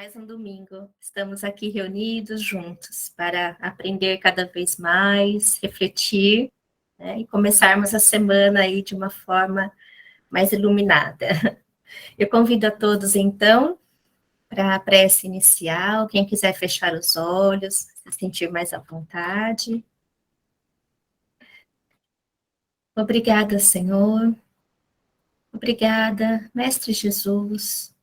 mais um domingo. Estamos aqui reunidos juntos para aprender cada vez mais, refletir, né, e começarmos a semana aí de uma forma mais iluminada. Eu convido a todos, então, para a prece inicial. Quem quiser fechar os olhos, se sentir mais à vontade. Obrigada, Senhor. Obrigada, Mestre Jesus,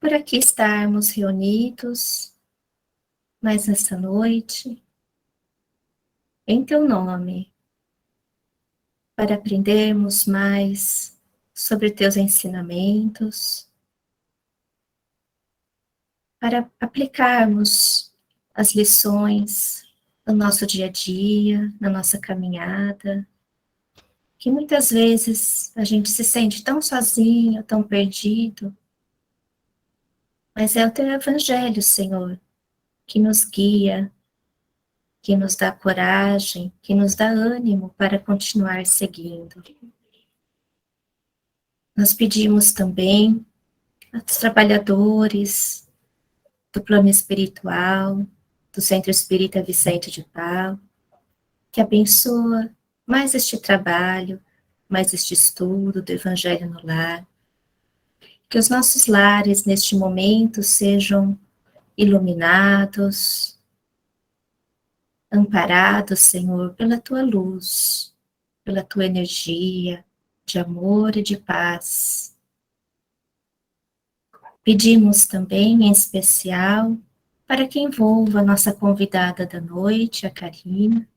por aqui estarmos reunidos mais nessa noite, em Teu nome, para aprendermos mais sobre Teus ensinamentos, para aplicarmos as lições no nosso dia a dia, na nossa caminhada, que muitas vezes a gente se sente tão sozinho, tão perdido, mas é o Teu Evangelho, Senhor, que nos guia, que nos dá coragem, que nos dá ânimo para continuar seguindo. Nós pedimos também aos trabalhadores do plano espiritual, do Centro Espírita Vicente de Paulo, que abençoa mais este trabalho, mais este estudo do Evangelho no lar, que os nossos lares neste momento sejam iluminados, amparados, Senhor, pela Tua luz, pela Tua energia de amor e de paz. Pedimos também, em especial, para que envolva a nossa convidada da noite, a Karina,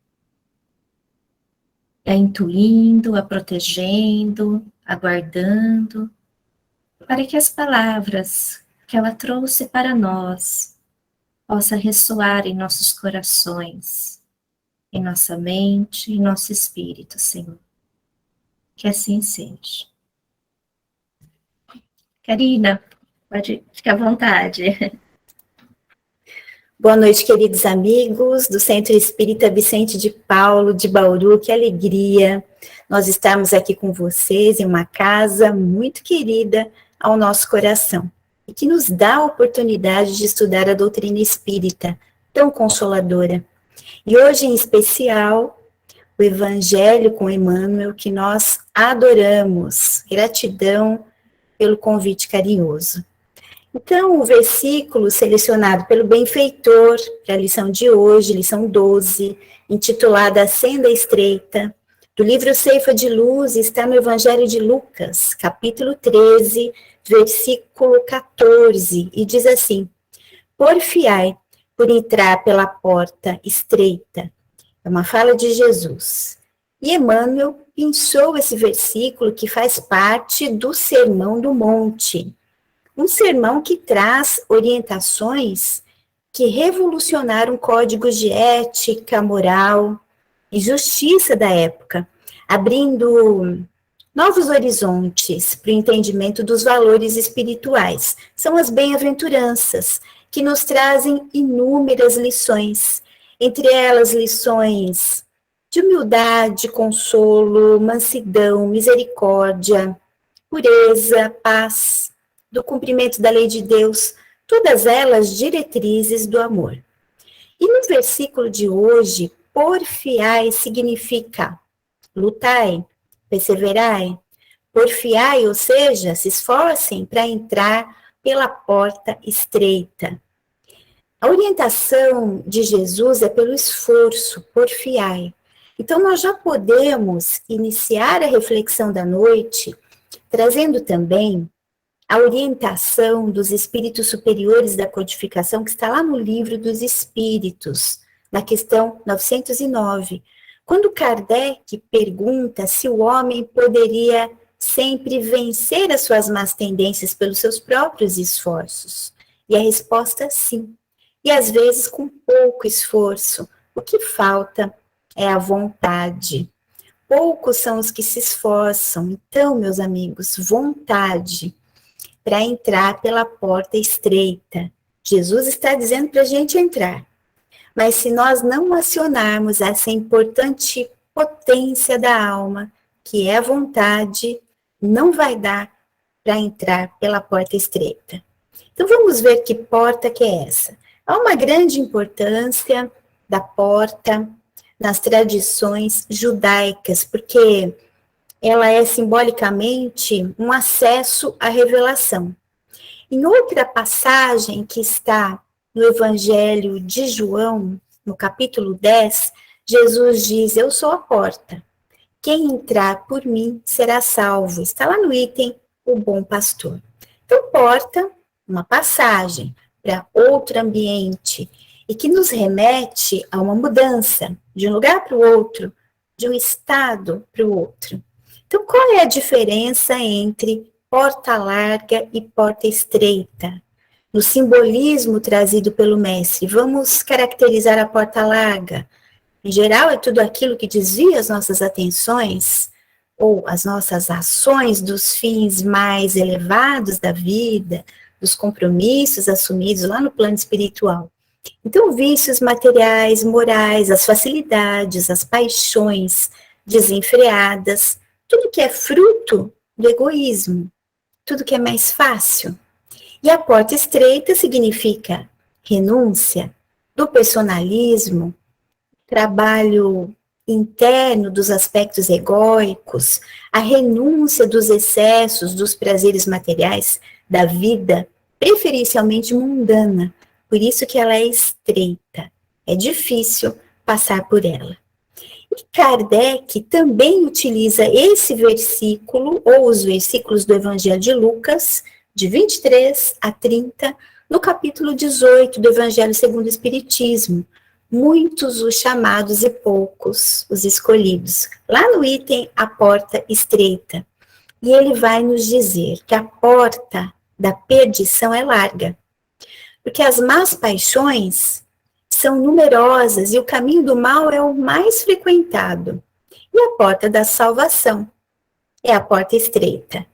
a intuindo, a protegendo, aguardando, para que as palavras que ela trouxe para nós possam ressoar em nossos corações, em nossa mente, em nosso espírito, Senhor. Que assim seja. Karina, pode ficar à vontade. Boa noite, queridos amigos do Centro Espírita Vicente de Paulo, de Bauru. Que alegria nós estarmos aqui com vocês em uma casa muito querida ao nosso coração e que nos dá a oportunidade de estudar a doutrina espírita, tão consoladora. E hoje, em especial, o Evangelho com Emmanuel, que nós adoramos. Gratidão pelo convite carinhoso. Então, o versículo selecionado pelo benfeitor para a lição de hoje, lição 12, intitulada A Senda Estreita, do livro Ceifa de Luz, está no Evangelho de Lucas, capítulo 13, versículo 14, e diz assim: Porfiai por entrar pela porta estreita. É uma fala de Jesus. E Emmanuel pensou esse versículo que faz parte do Sermão do Monte. Um sermão que traz orientações que revolucionaram códigos de ética, moral e justiça da época, abrindo novos horizontes para o entendimento dos valores espirituais. São as bem-aventuranças, que nos trazem inúmeras lições, entre elas lições de humildade, consolo, mansidão, misericórdia, pureza, paz, do cumprimento da lei de Deus, todas elas diretrizes do amor. E no versículo de hoje, porfiai significa lutai, perseverai, porfiai, ou seja, se esforcem para entrar pela porta estreita. A orientação de Jesus é pelo esforço, porfiai. Então, nós já podemos iniciar a reflexão da noite, trazendo também a orientação dos espíritos superiores da codificação, que está lá no Livro dos Espíritos, na questão 909, quando Kardec pergunta se o homem poderia sempre vencer as suas más tendências pelos seus próprios esforços. E a resposta, sim. E às vezes com pouco esforço. O que falta é a vontade. Poucos são os que se esforçam. Então, meus amigos, vontade para entrar pela porta estreita. Jesus está dizendo para a gente entrar. Mas se nós não acionarmos essa importante potência da alma, que é a vontade, não vai dar para entrar pela porta estreita. Então vamos ver que porta que é essa. Há uma grande importância da porta nas tradições judaicas, porque ela é simbolicamente um acesso à revelação. Em outra passagem que está no Evangelho de João, no capítulo 10, Jesus diz: eu sou a porta. Quem entrar por mim será salvo. Está lá no item o bom pastor. Então, porta, uma passagem para outro ambiente e que nos remete a uma mudança de um lugar para o outro, de um estado para o outro. Então, qual é a diferença entre porta larga e porta estreita? No simbolismo trazido pelo mestre, vamos caracterizar a porta larga. Em geral, é tudo aquilo que desvia as nossas atenções ou as nossas ações dos fins mais elevados da vida, dos compromissos assumidos lá no plano espiritual. Então, vícios materiais, morais, as facilidades, as paixões desenfreadas, tudo que é fruto do egoísmo, tudo que é mais fácil. E a porta estreita significa renúncia do personalismo, trabalho interno dos aspectos egóicos, a renúncia dos excessos, dos prazeres materiais da vida, preferencialmente mundana. Por isso que ela é estreita. É difícil passar por ela. E Kardec também utiliza esse versículo, ou os versículos do Evangelho de Lucas, de 23 a 30, no capítulo 18 do Evangelho segundo o Espiritismo. Muitos os chamados e poucos os escolhidos. Lá no item, a porta estreita. E ele vai nos dizer que a porta da perdição é larga. Porque as más paixões são numerosas e o caminho do mal é o mais frequentado. E a porta da salvação é a porta estreita.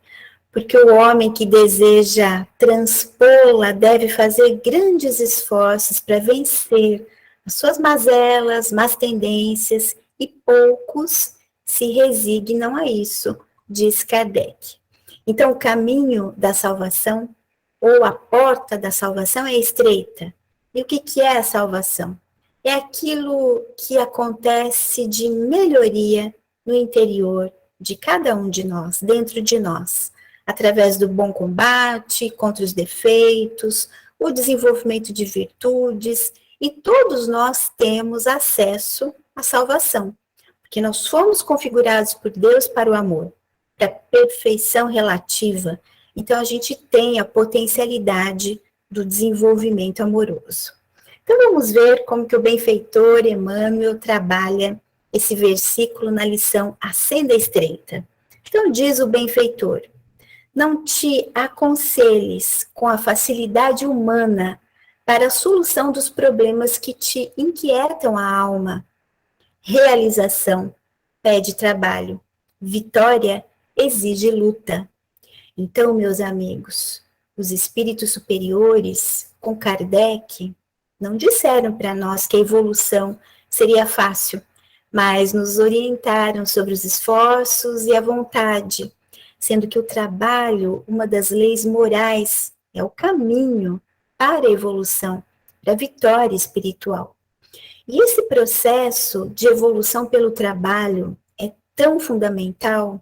Porque o homem que deseja transpô-la deve fazer grandes esforços para vencer as suas mazelas, más tendências, e poucos se resignam a isso, diz Kardec. Então, o caminho da salvação, ou a porta da salvação, é estreita. E o que é a salvação? É aquilo que acontece de melhoria no interior de cada um de nós, dentro de nós, através do bom combate contra os defeitos, o desenvolvimento de virtudes. E todos nós temos acesso à salvação, porque nós fomos configurados por Deus para o amor, para a perfeição relativa. Então, a gente tem a potencialidade do desenvolvimento amoroso. Então, vamos ver como que o benfeitor Emmanuel trabalha esse versículo na lição A Senda Estreita. Então, diz o benfeitor: não te aconselhes com a facilidade humana para a solução dos problemas que te inquietam a alma. Realização pede trabalho, vitória exige luta. Então, meus amigos, os espíritos superiores, com Kardec, não disseram para nós que a evolução seria fácil, mas nos orientaram sobre os esforços e a vontade, sendo que o trabalho, uma das leis morais, é o caminho para a evolução, para a vitória espiritual. E esse processo de evolução pelo trabalho é tão fundamental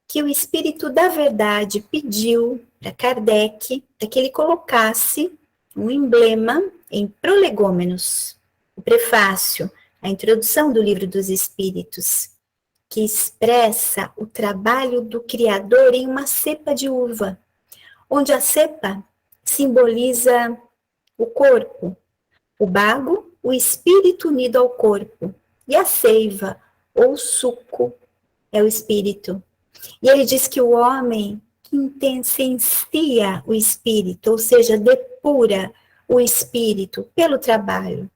que o Espírito da Verdade pediu para Kardec para que ele colocasse um emblema em Prolegômenos, o prefácio, a introdução do Livro dos Espíritos, que expressa o trabalho do Criador em uma cepa de uva, onde a cepa simboliza o corpo, o bago, o espírito unido ao corpo, e a seiva, ou suco, é o espírito. E ele diz que o homem que intensifica o espírito, ou seja, depura o espírito pelo trabalho,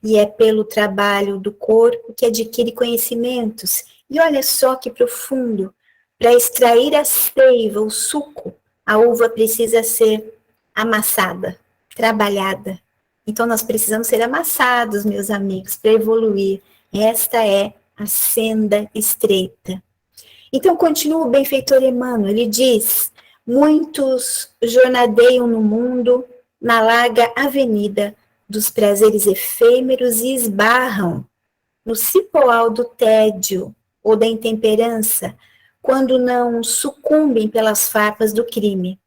e é pelo trabalho do corpo que adquire conhecimentos. E olha só que profundo, para extrair a seiva, o suco, a uva precisa ser amassada, trabalhada. Então, nós precisamos ser amassados, meus amigos, para evoluir. Esta é a senda estreita. Então, continua o benfeitor Emmanuel, ele diz: Muitos jornadeiam no mundo na larga avenida dos prazeres efêmeros e esbarram no cipoal do tédio ou da intemperança, quando não sucumbem pelas farpas do crime.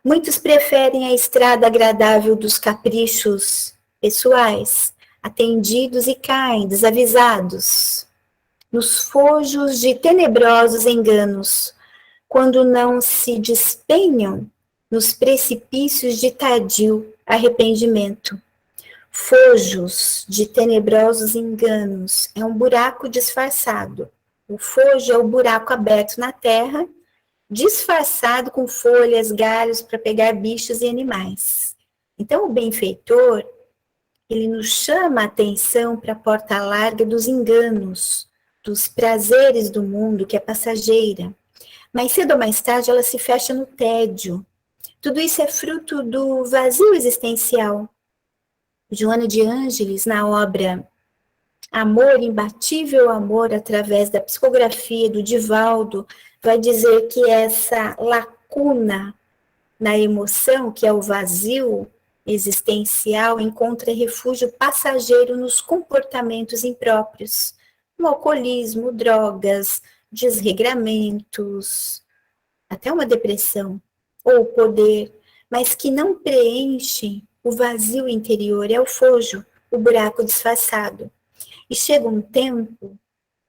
Muitos preferem a estrada agradável dos caprichos pessoais, atendidos e caem desavisados nos fojos de tenebrosos enganos, quando não se despenham nos precipícios de tardio arrependimento. Fojos de tenebrosos enganos é um buraco disfarçado. O fojo é o buraco aberto na terra, disfarçado com folhas, galhos para pegar bichos e animais. Então, o benfeitor, ele nos chama a atenção para a porta larga dos enganos, dos prazeres do mundo, que é passageira. Mais cedo ou mais tarde, ela se fecha no tédio. Tudo isso é fruto do vazio existencial. Joana de Ângeles, na obra Amor, Imbatível Amor, através da psicografia do Divaldo, vai dizer que essa lacuna na emoção, que é o vazio existencial, encontra refúgio passageiro nos comportamentos impróprios, no alcoolismo, drogas, desregramentos, até uma depressão, ou poder, mas que não preenchem o vazio interior, é o fojo, o buraco disfarçado. E chega um tempo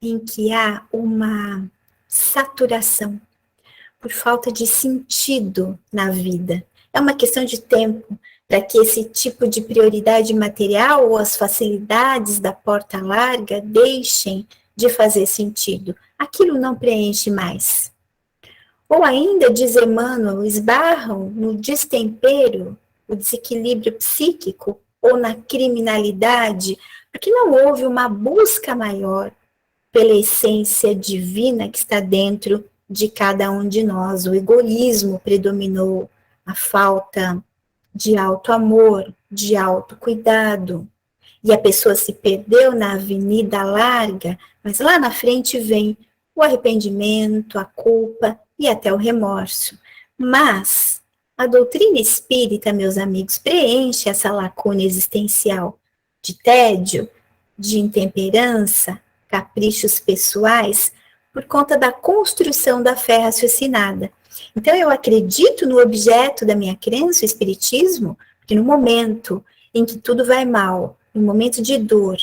em que há uma saturação por falta de sentido na vida. É uma questão de tempo para que esse tipo de prioridade material ou as facilidades da porta larga deixem de fazer sentido. Aquilo não preenche mais. Ou ainda, diz Emmanuel, esbarram no destempero, o desequilíbrio psíquico ou na criminalidade, porque não houve uma busca maior pela essência divina que está dentro de cada um de nós. O egoísmo predominou, a falta de auto-amor, de autocuidado. E a pessoa se perdeu na avenida larga, mas lá na frente vem o arrependimento, a culpa e até o remorso. Mas a doutrina espírita, meus amigos, preenche essa lacuna existencial de tédio, de intemperança, caprichos pessoais, por conta da construção da fé raciocinada. Então, eu acredito no objeto da minha crença, o Espiritismo, porque no momento em que tudo vai mal, no momento de dor,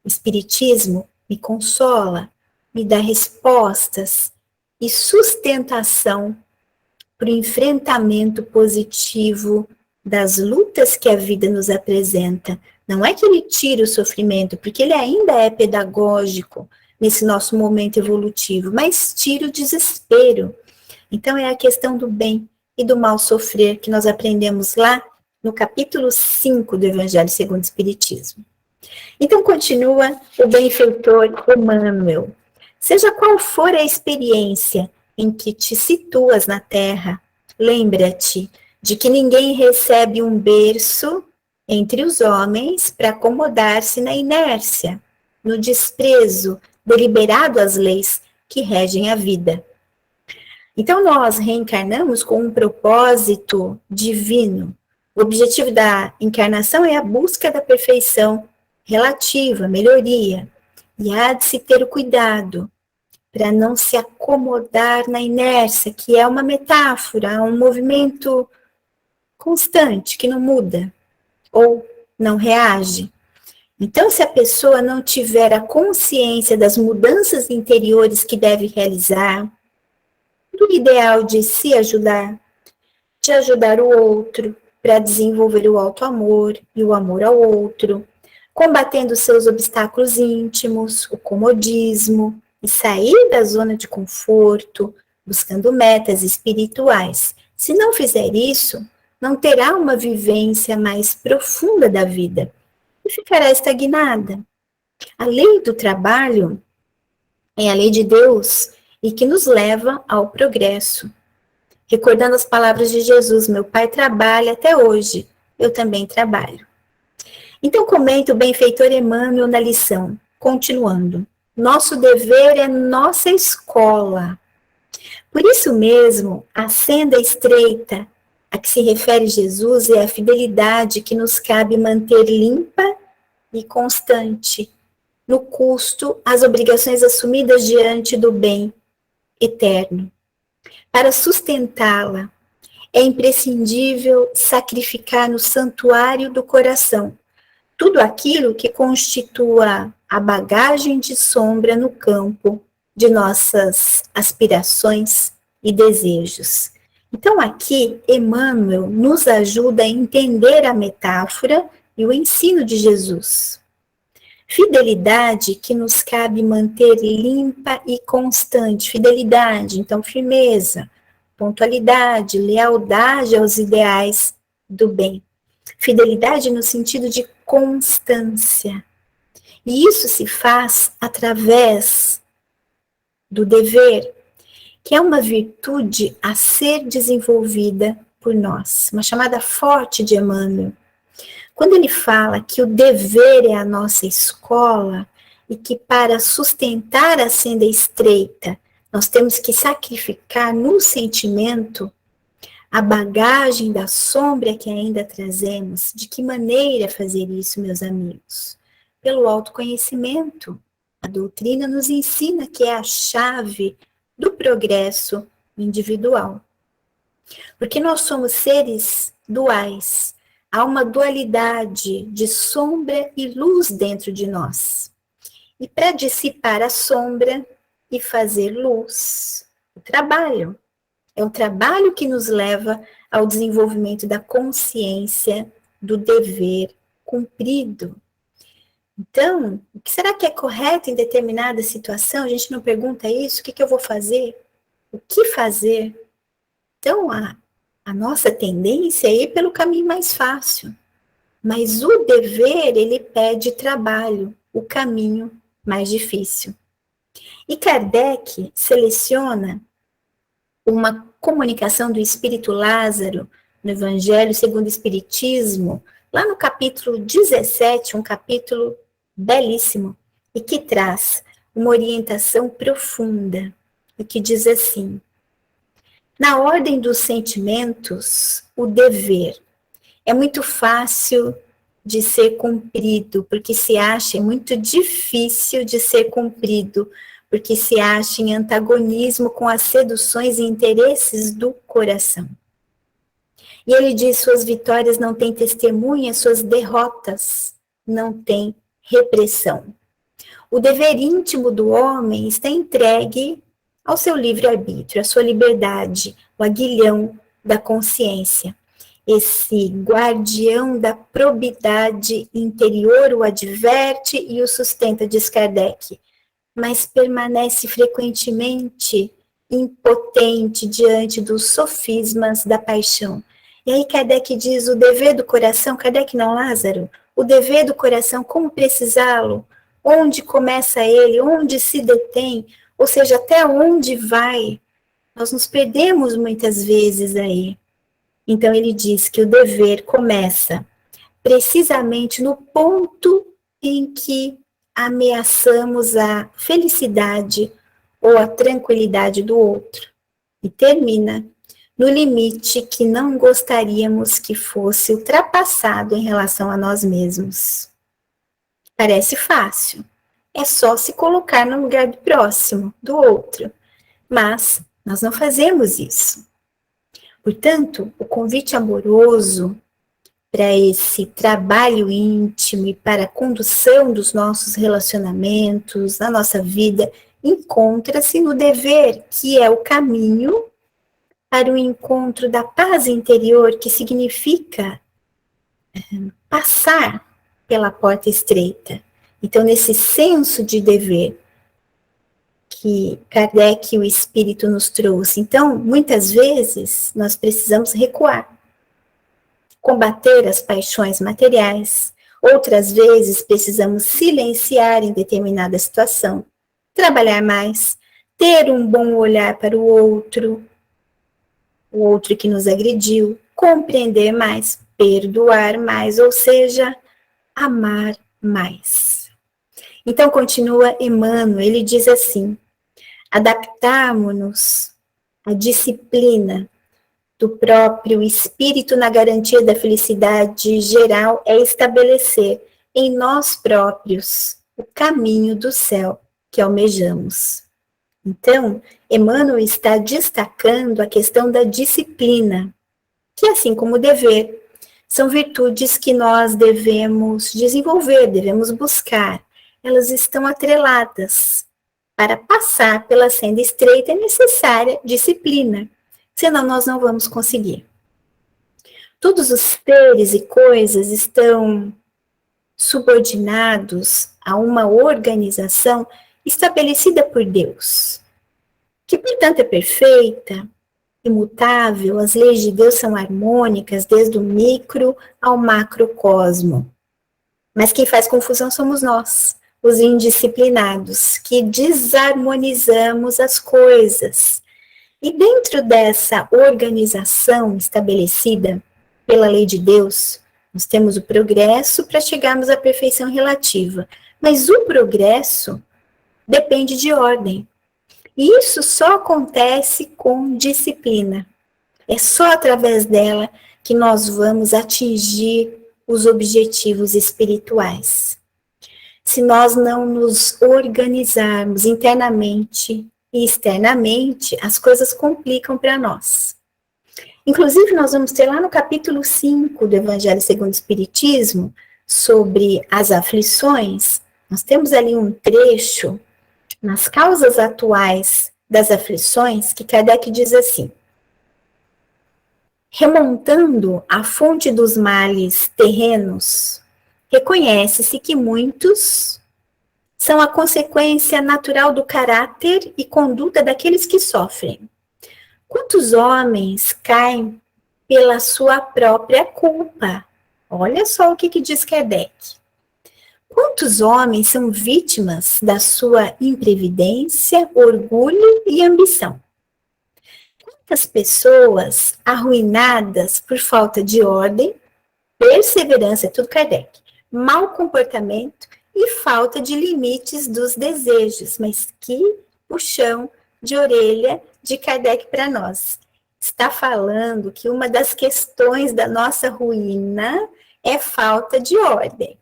o Espiritismo me consola, me dá respostas e sustentação para o enfrentamento positivo das lutas que a vida nos apresenta. Não é que ele tire o sofrimento, porque ele ainda é pedagógico nesse nosso momento evolutivo, mas tira o desespero. Então é a questão do bem e do mal sofrer que nós aprendemos lá no capítulo 5 do Evangelho segundo o Espiritismo. Então continua o benfeitor Emmanuel. Seja qual for a experiência em que te situas na terra, lembra-te de que ninguém recebe um berço entre os homens para acomodar-se na inércia, no desprezo deliberado às leis que regem a vida. Então nós reencarnamos com um propósito divino. O objetivo da encarnação é a busca da perfeição relativa, melhoria, e há de se ter o cuidado para não se acomodar na inércia, que é uma metáfora, um movimento constante, que não muda, ou não reage. Então, se a pessoa não tiver a consciência das mudanças interiores que deve realizar, do ideal de se ajudar, de ajudar o outro, para desenvolver o auto-amor e o amor ao outro, combatendo seus obstáculos íntimos, o comodismo, e sair da zona de conforto, buscando metas espirituais. Se não fizer isso, não terá uma vivência mais profunda da vida e ficará estagnada. A lei do trabalho é a lei de Deus e que nos leva ao progresso. Recordando as palavras de Jesus, meu Pai trabalha até hoje, eu também trabalho. Então comenta o benfeitor Emmanuel na lição, continuando. Nosso dever é nossa escola. Por isso mesmo, a senda estreita a que se refere Jesus é a fidelidade que nos cabe manter limpa e constante, no custo às obrigações assumidas diante do bem eterno. Para sustentá-la, é imprescindível sacrificar no santuário do coração tudo aquilo que constitua a bagagem de sombra no campo de nossas aspirações e desejos. Então, aqui, Emmanuel nos ajuda a entender a metáfora e o ensino de Jesus. Fidelidade que nos cabe manter limpa e constante. Fidelidade, então, firmeza, pontualidade, lealdade aos ideais do bem. Fidelidade no sentido de constância. E isso se faz através do dever, que é uma virtude a ser desenvolvida por nós. Uma chamada forte de Emmanuel. Quando ele fala que o dever é a nossa escola e que para sustentar a senda estreita, nós temos que sacrificar no sentimento a bagagem da sombra que ainda trazemos. De que maneira fazer isso, meus amigos? Pelo autoconhecimento. A doutrina nos ensina que é a chave do progresso individual. Porque nós somos seres duais. Há uma dualidade de sombra e luz dentro de nós. E para dissipar a sombra e fazer luz, o trabalho. É o trabalho que nos leva ao desenvolvimento da consciência do dever cumprido. Então, o que será que é correto em determinada situação? A gente não pergunta isso, o que eu vou fazer? O que fazer? Então, a nossa tendência é ir pelo caminho mais fácil. Mas o dever, ele pede trabalho, o caminho mais difícil. E Kardec seleciona uma comunicação do Espírito Lázaro no Evangelho segundo o Espiritismo, lá no capítulo 17, um capítulo belíssimo, e que traz uma orientação profunda, e que diz assim: na ordem dos sentimentos, o dever é muito fácil de ser cumprido, porque se acha muito difícil de ser cumprido, porque se acha em antagonismo com as seduções e interesses do coração. E ele diz: suas vitórias não têm testemunha, suas derrotas não têm repressão. O dever íntimo do homem está entregue ao seu livre-arbítrio, à sua liberdade, o aguilhão da consciência. Esse guardião da probidade interior o adverte e o sustenta, diz Kardec, mas permanece frequentemente impotente diante dos sofismas da paixão. E aí Kardec diz: o dever do coração, Kardec não, Lázaro, o dever do coração, como precisá-lo? Onde começa ele? Onde se detém? Ou seja, até onde vai? Nós nos perdemos muitas vezes aí. Então ele diz que o dever começa precisamente no ponto em que ameaçamos a felicidade ou a tranquilidade do outro. E termina no limite que não gostaríamos que fosse ultrapassado em relação a nós mesmos. Parece fácil. É só se colocar no lugar do próximo, do outro. Mas nós não fazemos isso. Portanto, o convite amoroso para esse trabalho íntimo e para a condução dos nossos relacionamentos, da nossa vida, encontra-se no dever, que é o caminho para o encontro da paz interior, que significa passar pela porta estreita. Então, nesse senso de dever que Kardec e o Espírito nos trouxe, então, muitas vezes, nós precisamos recuar, combater as paixões materiais. Outras vezes, precisamos silenciar em determinada situação, trabalhar mais, ter um bom olhar para o outro que nos agrediu, compreender mais, perdoar mais, ou seja, amar mais. Então, continua Emmanuel, ele diz assim: adaptarmos-nos a disciplina do próprio espírito na garantia da felicidade geral é estabelecer em nós próprios o caminho do céu que almejamos. Então, Emmanuel está destacando a questão da disciplina, que assim como o dever, são virtudes que nós devemos desenvolver, devemos buscar. Elas estão atreladas. Para passar pela senda estreita é necessária disciplina, senão nós não vamos conseguir. Todos os seres e coisas estão subordinados a uma organização estabelecida por Deus, que, portanto, é perfeita, imutável. As leis de Deus são harmônicas, desde o micro ao macrocosmo. Mas quem faz confusão somos nós, os indisciplinados, que desarmonizamos as coisas. E dentro dessa organização estabelecida pela lei de Deus, nós temos o progresso para chegarmos à perfeição relativa. Mas o progresso depende de ordem. E isso só acontece com disciplina. É só através dela que nós vamos atingir os objetivos espirituais. Se nós não nos organizarmos internamente e externamente, as coisas complicam para nós. Inclusive, nós vamos ter lá no capítulo 5 do Evangelho segundo o Espiritismo, sobre as aflições, nós temos ali um trecho nas causas atuais das aflições, que Kardec diz assim: remontando a fonte dos males terrenos, reconhece-se que muitos são a consequência natural do caráter e conduta daqueles que sofrem. Quantos homens caem pela sua própria culpa? Olha só o que diz Kardec. Quantos homens são vítimas da sua imprevidência, orgulho e ambição? Quantas pessoas arruinadas por falta de ordem, perseverança, é tudo Kardec, mau comportamento e falta de limites dos desejos, mas que puxão de orelha de Kardec para nós. Está falando que uma das questões da nossa ruína é falta de ordem.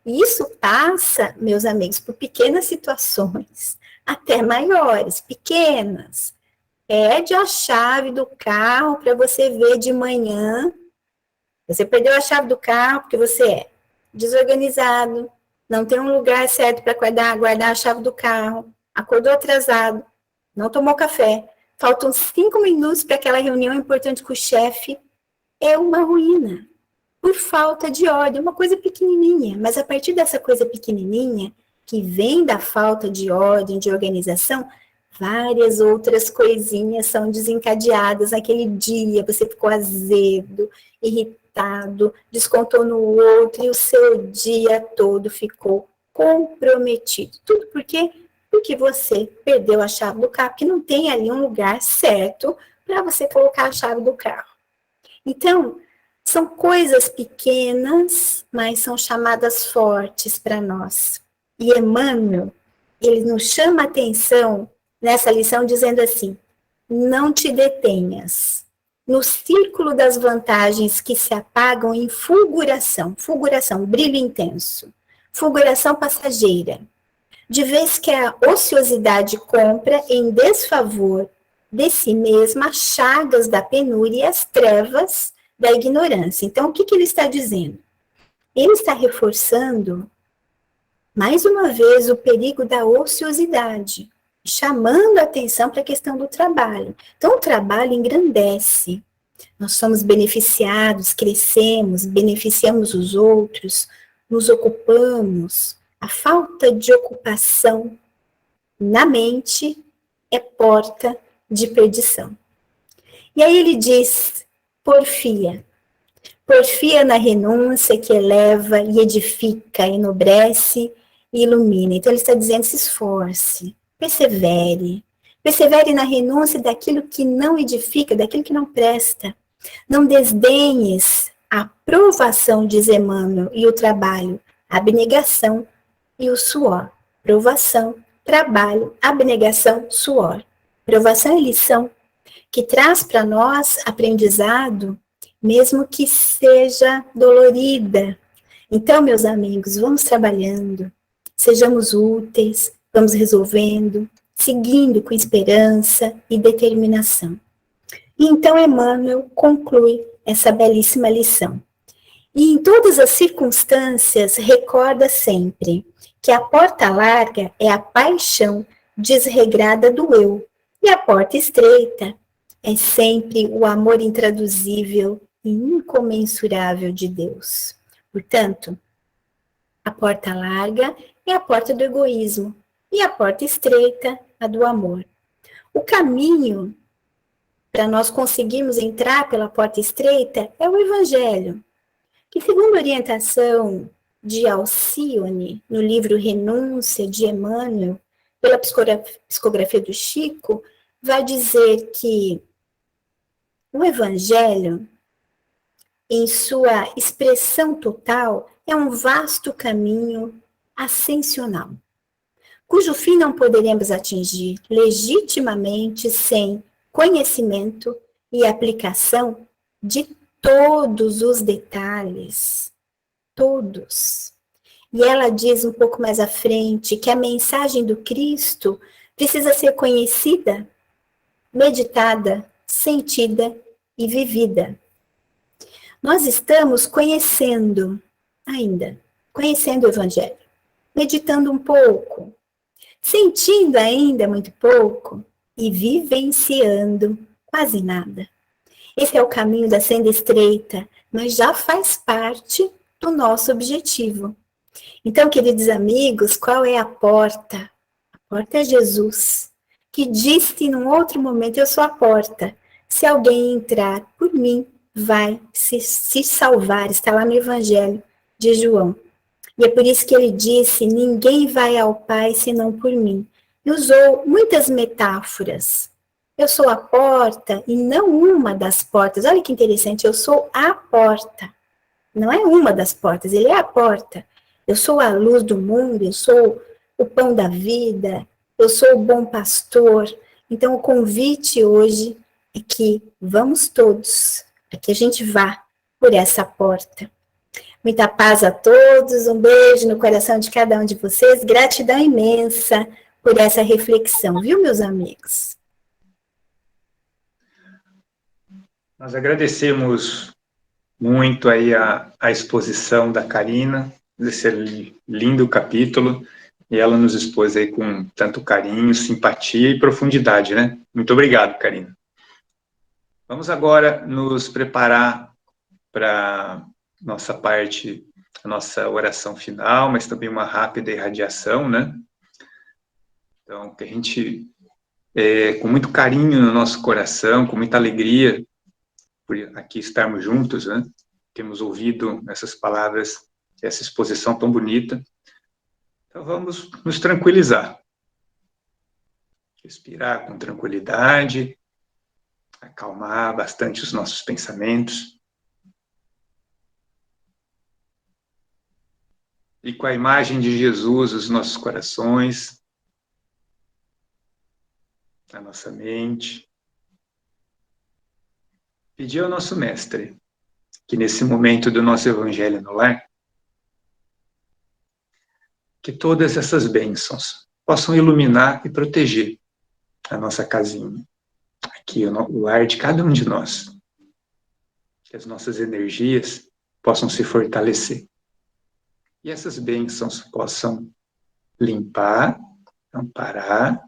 E isso passa, meus amigos, por pequenas situações, até maiores, pequenas. Pede a chave do carro para você ver de manhã. Você perdeu a chave do carro porque você é desorganizado, não tem um lugar certo para guardar a chave do carro, acordou atrasado, não tomou café, faltam 5 minutos para aquela reunião importante com o chefe. É uma ruína. Por falta de ordem, uma coisa pequenininha, mas a partir dessa coisa pequenininha, que vem da falta de ordem, de organização, várias outras coisinhas são desencadeadas naquele dia, você ficou azedo, irritado, descontou no outro e o seu dia todo ficou comprometido. Tudo por quê? Porque você perdeu a chave do carro, que não tem ali um lugar certo para você colocar a chave do carro. Então, são coisas pequenas, mas são chamadas fortes para nós. E Emmanuel, ele nos chama a atenção nessa lição dizendo assim: não te detenhas no círculo das vantagens que se apagam em fulguração, brilho intenso, fulguração passageira, de vez que a ociosidade compra em desfavor de si mesma as chagas da penúria e as trevas da ignorância. Então, o que ele está dizendo? Ele está reforçando, mais uma vez, o perigo da ociosidade, chamando a atenção para a questão do trabalho. Então, o trabalho engrandece. Nós somos beneficiados, crescemos, beneficiamos os outros, nos ocupamos. A falta de ocupação na mente é porta de perdição. E aí ele diz: porfia na renúncia que eleva e edifica, enobrece e ilumina. Então ele está dizendo: se esforce, persevere na renúncia daquilo que não edifica, daquilo que não presta. Não desdenhes a provação, diz Emmanuel, e o trabalho, a abnegação e o suor. Provação, trabalho, abnegação, suor. Provação é lição que traz para nós aprendizado, mesmo que seja dolorida. Então, meus amigos, vamos trabalhando, sejamos úteis, vamos resolvendo, seguindo com esperança e determinação. E então Emmanuel conclui essa belíssima lição. E em todas as circunstâncias, recorda sempre que a porta larga é a paixão desregrada do eu, e a porta estreita é sempre o amor intraduzível e incomensurável de Deus. Portanto, a porta larga é a porta do egoísmo e a porta estreita a do amor. O caminho para nós conseguirmos entrar pela porta estreita é o Evangelho, que, segundo a orientação de Alcione, no livro Renúncia, de Emmanuel, pela psicografia do Chico, vai dizer que o Evangelho, em sua expressão total, é um vasto caminho ascensional, cujo fim não poderemos atingir legitimamente sem conhecimento e aplicação de todos os detalhes, todos. E ela diz um pouco mais à frente que a mensagem do Cristo precisa ser conhecida, meditada, sentida e vivida. Nós estamos conhecendo ainda, conhecendo o Evangelho, meditando um pouco, sentindo ainda muito pouco e vivenciando quase nada. Esse é o caminho da senda estreita, mas já faz parte do nosso objetivo. Então, queridos amigos, qual é a porta? A porta é Jesus, que disse num outro momento: eu sou a porta. Se alguém entrar por mim, vai se salvar. Está lá no Evangelho de João. E é por isso que ele disse: ninguém vai ao Pai senão por mim. E usou muitas metáforas. Eu sou a porta e não uma das portas. Olha que interessante, eu sou a porta. Não é uma das portas, ele é a porta. Eu sou a luz do mundo, eu sou o pão da vida, eu sou o bom pastor. Então o convite hoje é que vamos todos, é que a gente vá por essa porta. Muita paz a todos, um beijo no coração de cada um de vocês, gratidão imensa por essa reflexão, viu, meus amigos? Nós agradecemos muito aí a exposição da Karina, desse lindo capítulo, e ela nos expôs aí com tanto carinho, simpatia e profundidade, né? Muito obrigado, Karina. Vamos agora nos preparar para nossa parte, a nossa oração final, mas também uma rápida irradiação, né? Então, que a gente, com muito carinho no nosso coração, com muita alegria, por aqui estarmos juntos, né? Temos ouvido essas palavras, essa exposição tão bonita. Então vamos nos tranquilizar. Respirar com tranquilidade, acalmar bastante os nossos pensamentos. E com a imagem de Jesus, os nossos corações, a nossa mente, pedir ao nosso Mestre que nesse momento do nosso Evangelho no Lar, que todas essas bênçãos possam iluminar e proteger a nossa casinha, aqui o lar de cada um de nós, que as nossas energias possam se fortalecer e essas bênçãos possam limpar, amparar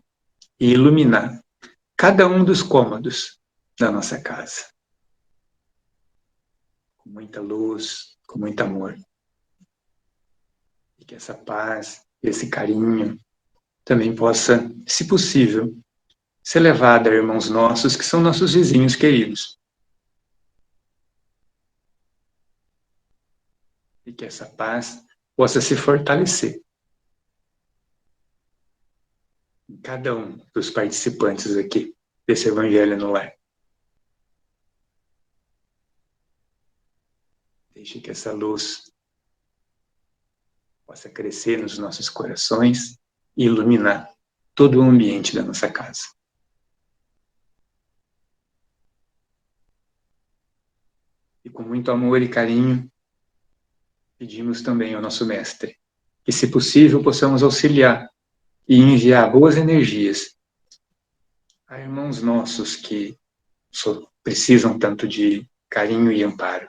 e iluminar cada um dos cômodos da nossa casa. Com muita luz, com muito amor. E que essa paz, esse carinho, também possa, se possível, ser levada a irmãos nossos que são nossos vizinhos queridos. E que essa paz possa se fortalecer em cada um dos participantes aqui desse Evangelho no Lar. Deixe que essa luz possa crescer nos nossos corações e iluminar todo o ambiente da nossa casa. E com muito amor e carinho, pedimos também ao nosso Mestre que, se possível, possamos auxiliar e enviar boas energias a irmãos nossos que precisam tanto de carinho e amparo,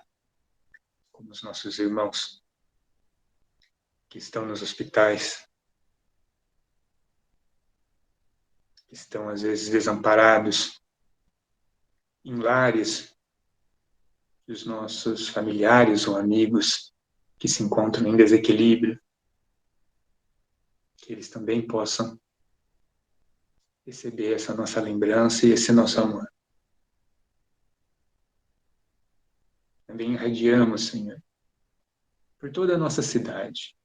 como os nossos irmãos que estão nos hospitais, que estão às vezes desamparados, em lares, e os nossos familiares ou amigos que se encontram em desequilíbrio, que eles também possam receber essa nossa lembrança e esse nosso amor. Também irradiamos, Senhor, por toda a nossa cidade,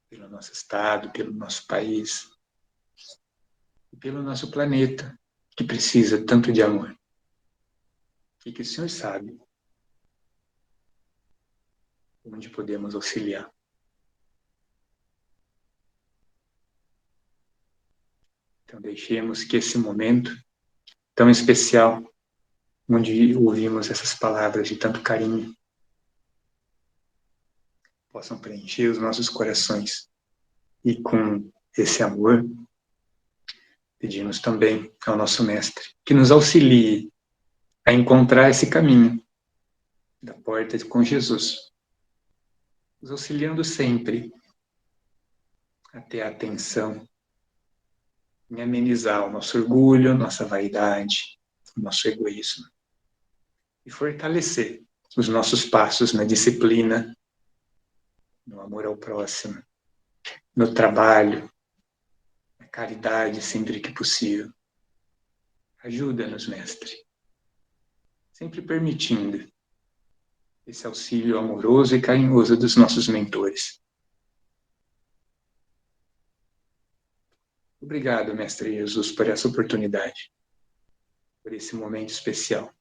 pelo nosso estado, pelo nosso país, e pelo nosso planeta, que precisa tanto de amor. E que o Senhor sabe onde podemos auxiliar. Então deixemos que esse momento tão especial, onde ouvimos essas palavras de tanto carinho, possam preencher os nossos corações. E com esse amor, pedimos também ao nosso Mestre que nos auxilie a encontrar esse caminho da porta com Jesus, nos auxiliando sempre a ter a atenção em amenizar o nosso orgulho, nossa vaidade, o nosso egoísmo, e fortalecer os nossos passos na disciplina, no amor ao próximo, no trabalho, na caridade sempre que possível. Ajuda-nos, Mestre, sempre permitindo esse auxílio amoroso e carinhoso dos nossos mentores. Obrigado, Mestre Jesus, por essa oportunidade, por esse momento especial.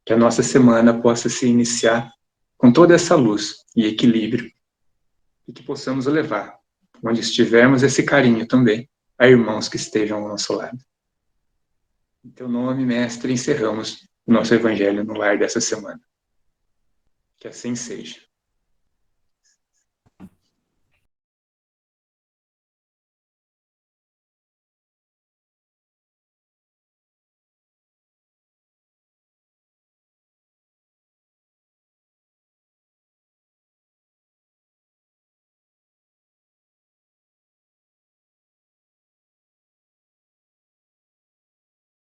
Que a nossa semana possa se iniciar com toda essa luz e equilíbrio, e que possamos levar, onde estivermos, esse carinho também a irmãos que estejam ao nosso lado. Em teu nome, Mestre, encerramos o nosso Evangelho no Lar dessa semana. Que assim seja.